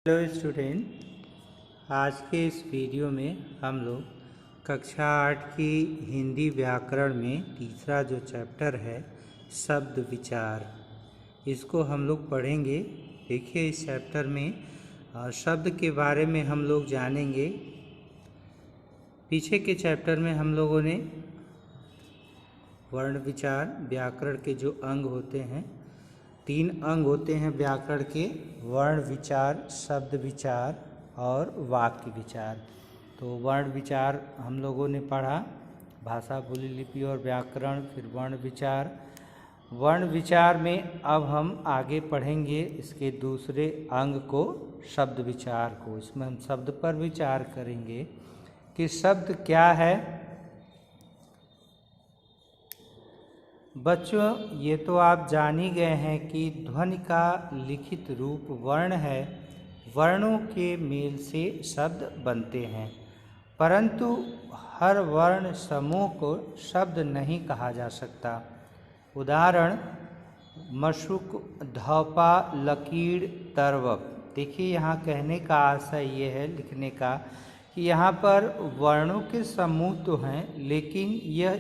Hello student, आज के इस वीडियो में हम लोग कक्षा 8 की हिंदी व्याकरण में तीसरा जो चैप्टर है शब्द विचार, इसको हम लोग पढ़ेंगे। देखिए, इस चैप्टर में शब्द के बारे में हम लोग जानेंगे। पीछे के चैप्टर में हम लोगों ने वर्ण विचार, व्याकरण के जो अंग होते हैं, 3 अंग होते हैं व्याकरण के: वर्ण विचार, शब्द विचार और वाक्य विचार। तो वर्ण विचार हम लोगों ने पढ़ा, भाषा, बोली, लिपि और व्याकरण। फिर वर्ण विचार। वर्ण विचार में अब हम आगे पढ़ेंगे इसके दूसरे अंग को, शब्द विचार को। इसमें हम शब्द पर विचार करेंगे कि शब्द क्या है। बच्चों, ये तो आप जान ही गए हैं कि ध्वनि का लिखित रूप वर्ण है। वर्णों के मेल से शब्द बनते हैं, परंतु हर वर्ण समूह को शब्द नहीं कहा जा सकता। उदाहरण: मशुक, धौपा, लकीर, तर्वप। देखिए, यहाँ कहने का आशय ये है, लिखने का, कि यहाँ पर वर्णों के समूह तो हैं, लेकिन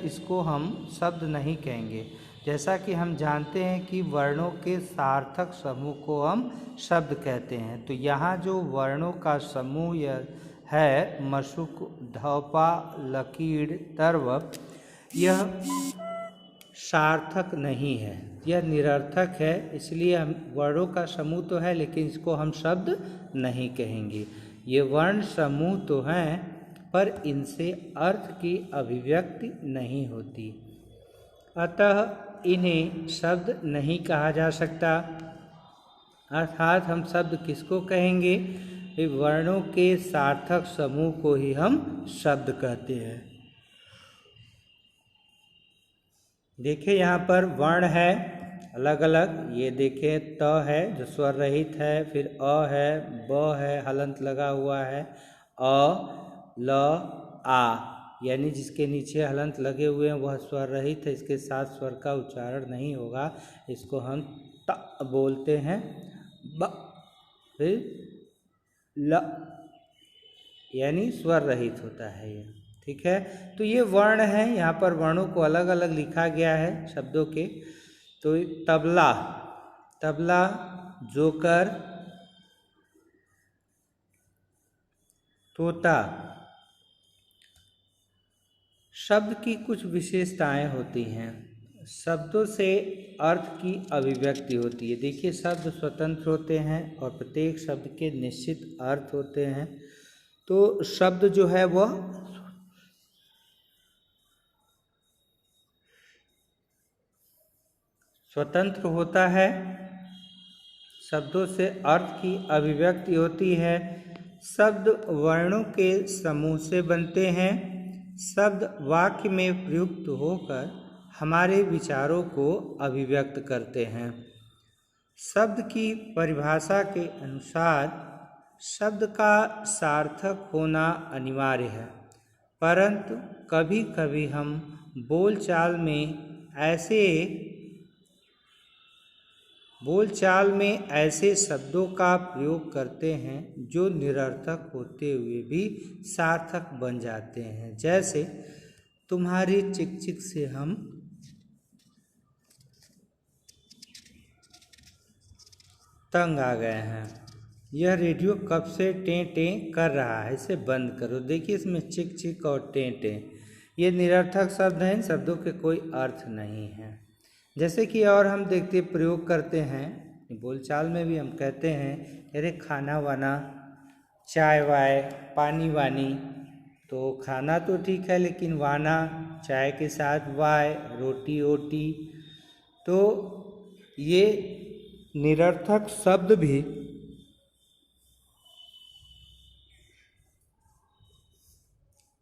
इसको हम शब्द नहीं कहेंगे। जैसा कि हम जानते हैं कि वर्णों के सार्थक समूह को हम शब्द कहते हैं। तो यहाँ जो वर्णों का समूह है, मशुक, धौपा, लकीर, तर्वप, यह सार्थक नहीं है, यह निरर्थक है। इसलिए हम वर्णों का समूह तो है, लेकिन इसको हम शब्द नहीं कहेंगे। ये वर्ण समूह तो हैं, पर इनसे अर्थ की अभिव्यक्ति नहीं होती, अतः इन्हें शब्द नहीं कहा जा सकता। अर्थात हम शब्द किसको कहेंगे? वर्णों के सार्थक समूह को ही हम शब्द कहते हैं। देखिए, यहाँ पर वर्ण है अलग अलग। ये देखें, त है जो स्वर रहित है, फिर अ है, ब है हलंत लगा हुआ है, अ, ल, आ, यानी जिसके नीचे हलंत लगे हुए हैं वह स्वर रहित है, इसके साथ स्वर का उच्चारण नहीं होगा, इसको हम त बोलते हैं। ब, फिर ल, यानी स्वर रहित होता है ये। ठीक है, तो ये वर्ण है। यहाँ पर वर्णों को अलग अलग लिखा गया है शब्दों के। तो तबला, तबला, जोकर, तोता। शब्द की कुछ विशेषताएं होती हैं। शब्दों से अर्थ की अभिव्यक्ति होती है। देखिए, शब्द स्वतंत्र होते हैं और प्रत्येक शब्द के निश्चित अर्थ होते हैं। तो शब्द जो है वह स्वतंत्र होता है, शब्दों से अर्थ की अभिव्यक्ति होती है। शब्द वर्णों के समूह से बनते हैं। शब्द वाक्य में प्रयुक्त होकर हमारे विचारों को अभिव्यक्त करते हैं। शब्द की परिभाषा के अनुसार शब्द का सार्थक होना अनिवार्य है, परंतु कभी कभी हम बोलचाल में ऐसे शब्दों का प्रयोग करते हैं जो निरर्थक होते हुए भी सार्थक बन जाते हैं। जैसे, तुम्हारी चिकचिक से हम तंग आ गए हैं। यह रेडियो कब से टें टें कर रहा है, इसे बंद करो। देखिए, इसमें चिक चिक और टें टें, ये निरर्थक शब्द हैं, इन शब्दों के कोई अर्थ नहीं है। जैसे कि और हम देखते प्रयोग करते हैं, बोलचाल में भी हम कहते हैं, अरे खाना वाना, चाय वाय, पानी वानी। तो खाना तो ठीक है, लेकिन वाना, चाय के साथ वाय, रोटी ओटी, तो ये निरर्थक शब्द भी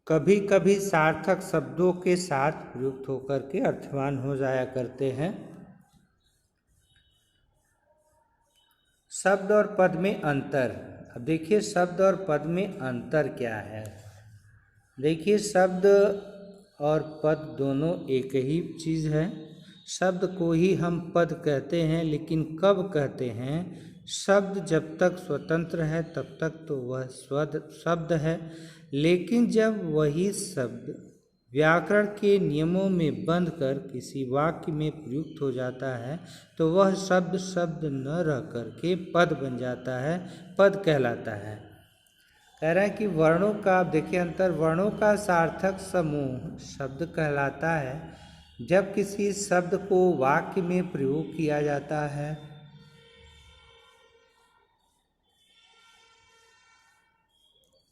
कभी कभी सार्थक शब्दों के साथ प्रयुक्त होकर के अर्थवान हो जाया करते हैं। शब्द और पद में अंतर। अब देखिए, शब्द और पद में अंतर क्या है। देखिए, शब्द और पद दोनों एक ही चीज़ है। शब्द को ही हम पद कहते हैं, लेकिन कब कहते हैं? शब्द जब तक स्वतंत्र है तब तक तो वह शब्द है, लेकिन जब वही शब्द व्याकरण के नियमों में बंध कर किसी वाक्य में प्रयुक्त हो जाता है तो वह शब्द शब्द न रह कर के पद बन जाता है, पद कहलाता है। कह रहा है कि वर्णों का, आप देखिए अंतर, वर्णों का सार्थक समूह शब्द कहलाता है जब किसी शब्द को वाक्य में प्रयोग किया जाता है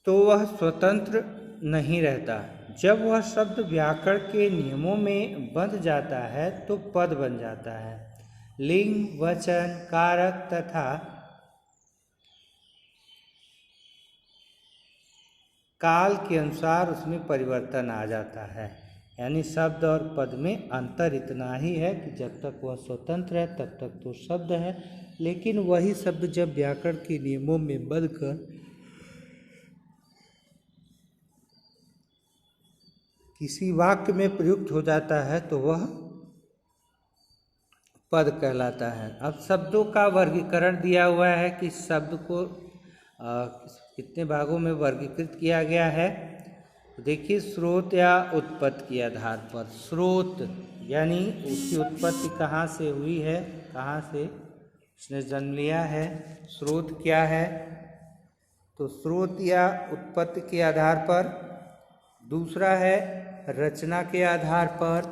तो वह स्वतंत्र नहीं रहता। जब वह शब्द व्याकरण के नियमों में बंध जाता है तो पद बन जाता है। लिंग, वचन, कारक तथा काल के अनुसार उसमें परिवर्तन आ जाता है। यानी शब्द और पद में अंतर इतना ही है कि जब तक वह स्वतंत्र है तब तक तो शब्द है, लेकिन वही शब्द जब व्याकरण के नियमों में बंधकर किसी वाक्य में प्रयुक्त हो जाता है तो वह पद कहलाता है। अब शब्दों का वर्गीकरण दिया हुआ है कि शब्द को कितने भागों में वर्गीकृत किया गया है। देखिए, स्रोत या उत्पत्ति के आधार पर। स्रोत यानी उसकी उत्पत्ति कहाँ से हुई है, कहाँ से उसने जन्म लिया है, स्रोत क्या है। तो स्रोत या उत्पत्ति के आधार पर। दूसरा है रचना के आधार पर।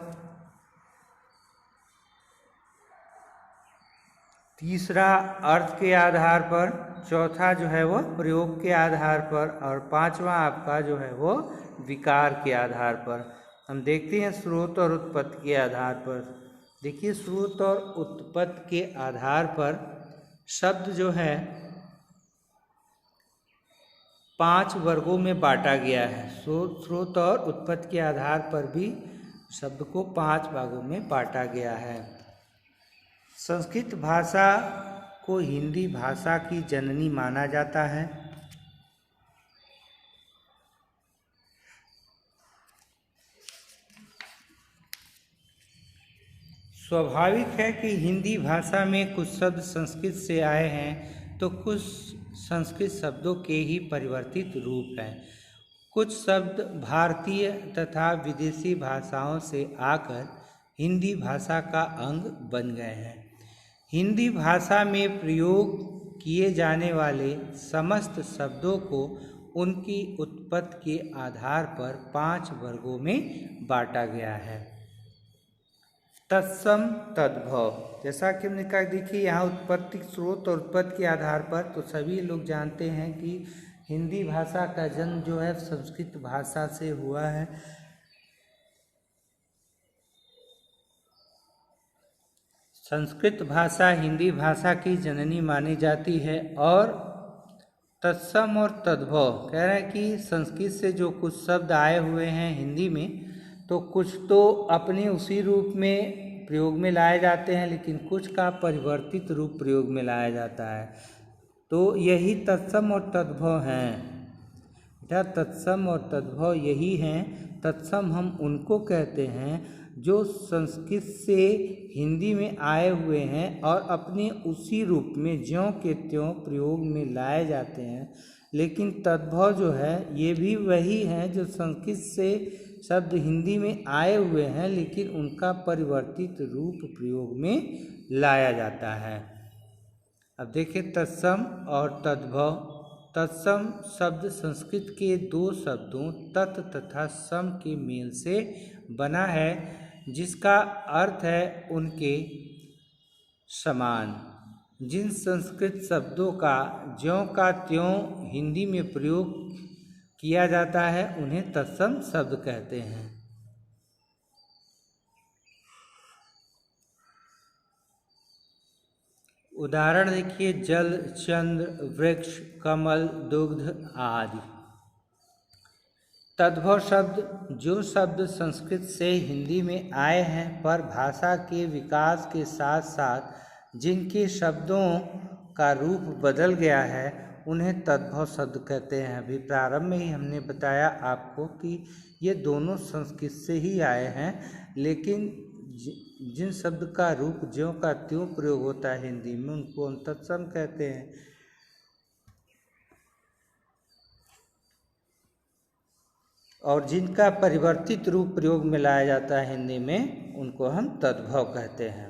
तीसरा अर्थ के आधार पर। चौथा जो है वो प्रयोग के आधार पर। और पांचवा आपका जो है वो विकार के आधार पर। हम देखते हैं स्रोत और उत्पत्ति के आधार पर। देखिए, स्रोत और उत्पत्ति के आधार पर शब्द जो है 5 वर्गों में बांटा गया है। स्रोत और उत्पत्ति के आधार पर भी शब्द को 5 भागों में बांटा गया है। संस्कृत भाषा को हिंदी भाषा की जननी माना जाता है। स्वाभाविक है कि हिंदी भाषा में कुछ शब्द संस्कृत से आए हैं तो कुछ संस्कृत शब्दों के ही परिवर्तित रूप हैं। कुछ शब्द भारतीय तथा विदेशी भाषाओं से आकर हिंदी भाषा का अंग बन गए हैं। हिंदी भाषा में प्रयोग किए जाने वाले समस्त शब्दों को उनकी उत्पत्ति के आधार पर 5 वर्गों में बांटा गया है। तत्सम, तद्भव, जैसा कि हमने कहा, देखिए यहाँ उत्पत्ति, स्रोत और उत्पत्ति के आधार पर तो सभी लोग जानते हैं कि हिंदी भाषा का जन्म जो है संस्कृत भाषा से हुआ है। संस्कृत भाषा हिंदी भाषा की जननी मानी जाती है। और तत्सम और तद्भव कह रहे हैं कि संस्कृत से जो कुछ शब्द आए हुए हैं हिंदी में, तो कुछ तो अपने उसी रूप में प्रयोग में लाए जाते हैं, लेकिन कुछ का परिवर्तित रूप प्रयोग में लाया जाता है। तो यही तत्सम और तद्भव हैं। बेटा, तत्सम और तद्भव यही हैं। तत्सम हम उनको कहते हैं जो संस्कृत से हिंदी में आए हुए हैं और अपने उसी रूप में ज्यों के त्यों प्रयोग में लाए जाते हैं। लेकिन तद्भव जो है ये भी वही हैं जो संस्कृत से शब्द हिंदी में आए हुए हैं, लेकिन उनका परिवर्तित रूप प्रयोग में लाया जाता है। अब देखिए तत्सम और तद्भव। तत्सम शब्द संस्कृत के 2 शब्दों तत् तथा सम के मेल से बना है, जिसका अर्थ है उनके समान। जिन संस्कृत शब्दों का ज्यों का त्यों हिंदी में प्रयोग किया जाता है उन्हें तत्सम शब्द कहते हैं। उदाहरण देखिए, जल, चंद्र, वृक्ष, कमल, दुग्ध आदि। तद्भव शब्द जो शब्द संस्कृत से हिंदी में आए हैं पर भाषा के विकास के साथ साथ जिनके शब्दों का रूप बदल गया है उन्हें तद्भव शब्द कहते हैं। अभी प्रारंभ में ही हमने बताया आपको कि ये दोनों संस्कृत से ही आए हैं, लेकिन जिन शब्द का रूप ज्यों का त्यों प्रयोग होता है हिंदी में उनको हम तत्सम कहते हैं। और जिनका परिवर्तित रूप प्रयोग में लाया जाता है हिंदी में उनको हम तद्भव कहते हैं।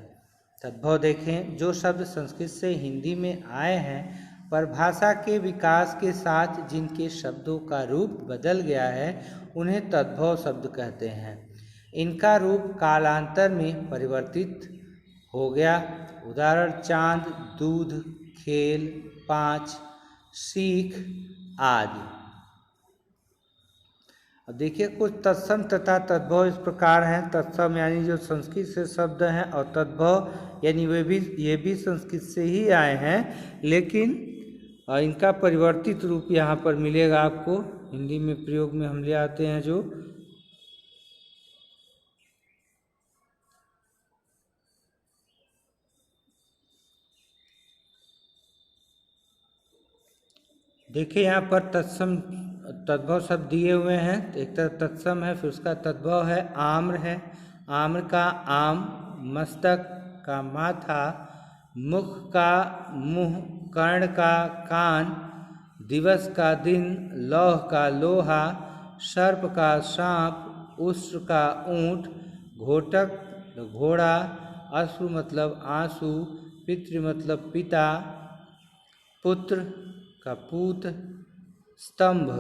तद्भव देखें, जो शब्द संस्कृत से हिंदी में आए हैं पर भाषा के विकास के साथ जिनके शब्दों का रूप बदल गया है उन्हें तद्भव शब्द कहते हैं। इनका रूप कालांतर में परिवर्तित हो गया। उदाहरण चांद, दूध, खेल, पाँच, सीख आदि। अब देखिए कुछ तत्सम तथा तद्भव इस प्रकार हैं। तत्सम यानी जो संस्कृत से शब्द हैं और तद्भव यानी ये भी संस्कृत से ही आए हैं, लेकिन इनका परिवर्तित रूप यहाँ पर मिलेगा आपको। हिंदी में प्रयोग में हम ले आते हैं जो देखिए यहाँ पर तत्सम तद्भव शब्द दिए हुए हैं। एक तरफ तत्सम है, फिर उसका तद्भव है आम्र है। आम्र का आम, मस्तक का माथा, मुख का मुंह, कर्ण का कान, दिवस का दिन, लौह का लोहा, सर्प का सांप, उष्ट्र का ऊंट, घोटक घोड़ा, अश्रु मतलब आंसू, पितृ मतलब पिता, पुत्र का पूत, स्तंभ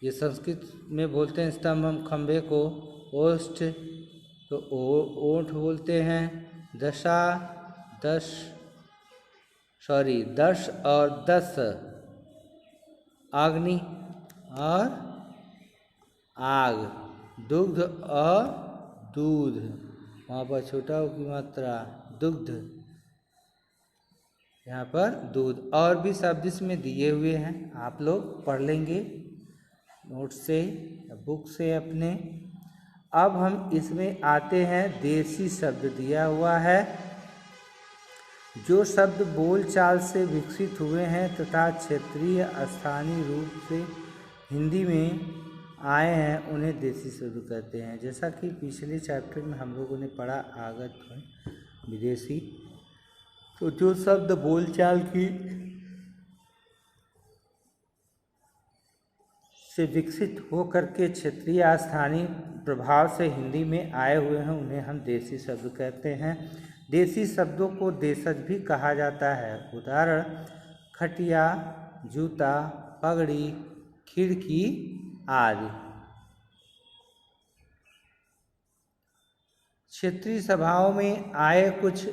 ये संस्कृत में बोलते हैं स्तंभ हम खंबे को, ओष्ठ तो ओठ बोलते हैं, दशा दस और दस, अग्नि और आग, दुग्ध और दूध, वहाँ पर छोटा की मात्रा दुग्ध, यहाँ पर दूध, और भी शब्द इसमें दिए हुए हैं, आप लोग पढ़ लेंगे नोट से या बुक से अपने। अब हम इसमें आते हैं, देशी शब्द दिया हुआ है। जो शब्द बोलचाल से विकसित हुए हैं तथा क्षेत्रीय स्थानीय रूप से हिंदी में आए हैं उन्हें देशी शब्द कहते हैं। जैसा कि पिछले चैप्टर में हम लोगों ने पढ़ा आगत विदेशी, तो जो शब्द बोलचाल की से विकसित हो करके क्षेत्रीय स्थानीय प्रभाव से हिंदी में आए हुए हैं उन्हें हम देशी शब्द कहते हैं। देशी शब्दों को देशज भी कहा जाता है। उदाहरण खटिया, जूता, पगड़ी, खिड़की आदि। क्षेत्रीय सभाओं में आए कुछ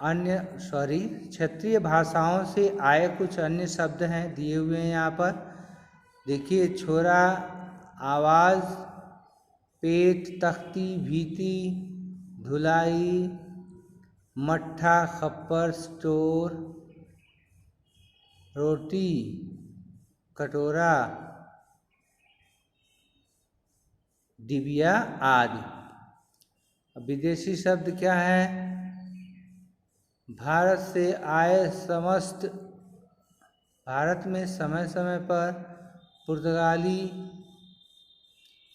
अन्य क्षेत्रीय भाषाओं से आए कुछ अन्य शब्द हैं दिए हुए हैं यहाँ पर। देखिए, छोरा, आवाज़, पेट, तख्ती, भीति, धुलाई, मट्ठा, खप्पर, स्टोर, रोटी, कटोरा, डिबिया आदि। विदेशी शब्द क्या है? भारत से आए समस्त, भारत में समय समय पर पुर्तगाली,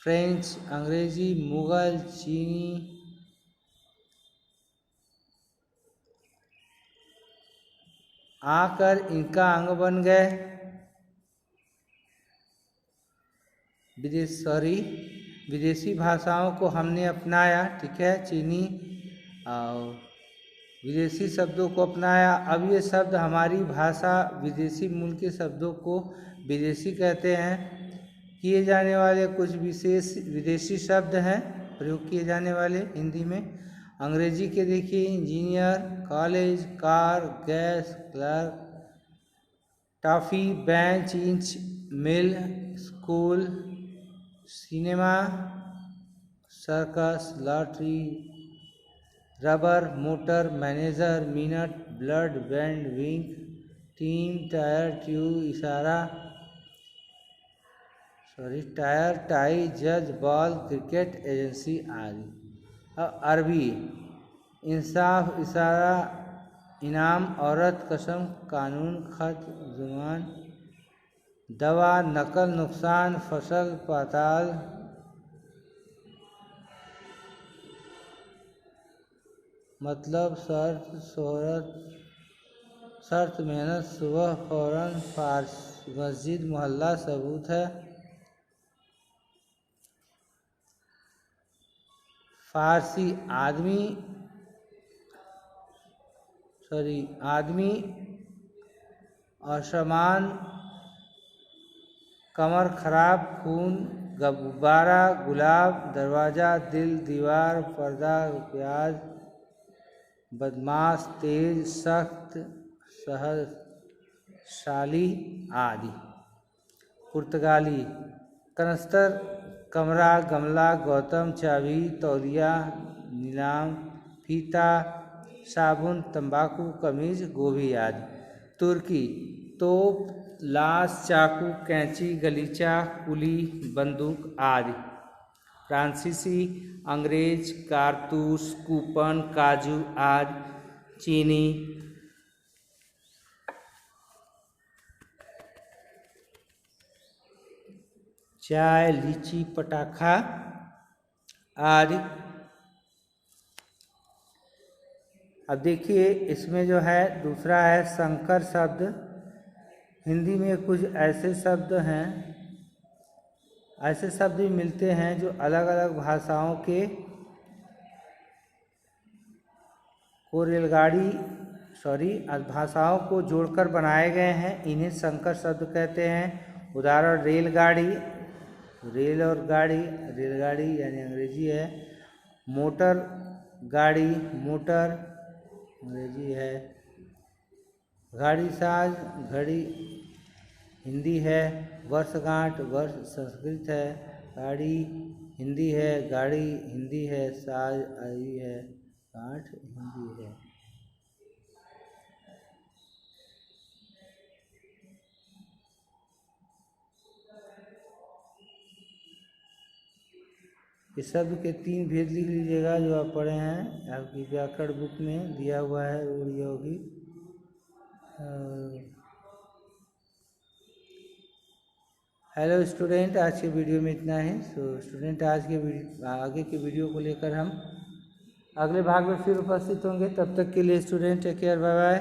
फ्रेंच, अंग्रेजी, मुगल, चीनी आकर इनका अंग बन गए। विदेशी भाषाओं को हमने अपनाया, ठीक है, चीनी और विदेशी शब्दों को अपनाया। अब ये शब्द हमारी भाषा विदेशी मूल के शब्दों को विदेशी कहते हैं। किए जाने वाले कुछ विशेष विदेशी शब्द हैं प्रयोग किए जाने वाले हिंदी में। अंग्रेजी के देखिए, engineer, college, car, gas, clerk, toffee, bench, inch, mill, school, cinema, circus, lottery, rubber, motor, manager, minute, blood, band, wing, team, tyre, tube, इशारा, टायर, टाई, जज, बॉल, क्रिकेट, एजेंसी आदि। अब अरबी, इंसाफ, इशारा, इनाम, औरत, कसम, कानून, खत, जुबान, दवा, नकल, नुकसान, फसल, पाताल, मतलब शर्त, शोहरत, शर्त, मेहनत, सुबह, फौरन, फारसी, मस्जिद, मोहल्ला। सबूत है फारसी आदमी, आदमी, असमान, कमर खराब, खून, गुब्बारा, गुलाब, दरवाज़ा, दिल, दीवार, पर्दा, प्याज, बदमाश, तेज, सख्त, सहनशाली आदि। पुर्तगाली कनस्तर, कमरा, गमला, गौतम, चाबी, तौलिया, नीलाम, फीता, साबुन, तंबाकू, कमीज, गोभी आदि। तुर्की तोप, लाश, चाकू, कैंची, गलीचा, कुली, बंदूक आदि। फ्रांसीसी अंग्रेज, कारतूस, कूपन, काजू आदि। चीनी चाय, लीची, पटाखा आदि। अब देखिए इसमें जो है दूसरा है संकर शब्द। हिंदी में कुछ ऐसे शब्द हैं, ऐसे शब्द भी मिलते हैं जो अलग अलग भाषाओं के भाषाओं को जोड़कर बनाए गए हैं। इन्हें संकर शब्द कहते हैं। उदाहरण रेलगाड़ी, रेल और गाड़ी, रेलगाड़ी यानी अंग्रेजी है। मोटर गाड़ी, मोटर अंग्रेजी है। घड़ी साज, घड़ी हिंदी है। वर्षगांठ, वर्ष संस्कृत है। गाड़ी हिंदी है, गाड़ी हिंदी है। साज आई है, गांठ हिंदी है। इस शब्द के 3 भेद लिख लीजिएगा जो आप पढ़े हैं, आपकी व्याकरण बुक में दिया हुआ है रूढ़ होगी। हेलो स्टूडेंट, आज के वीडियो में इतना ही। स्टूडेंट आज के आगे के वीडियो को लेकर हम अगले भाग में फिर उपस्थित होंगे। तब तक के लिए student take care, bye bye.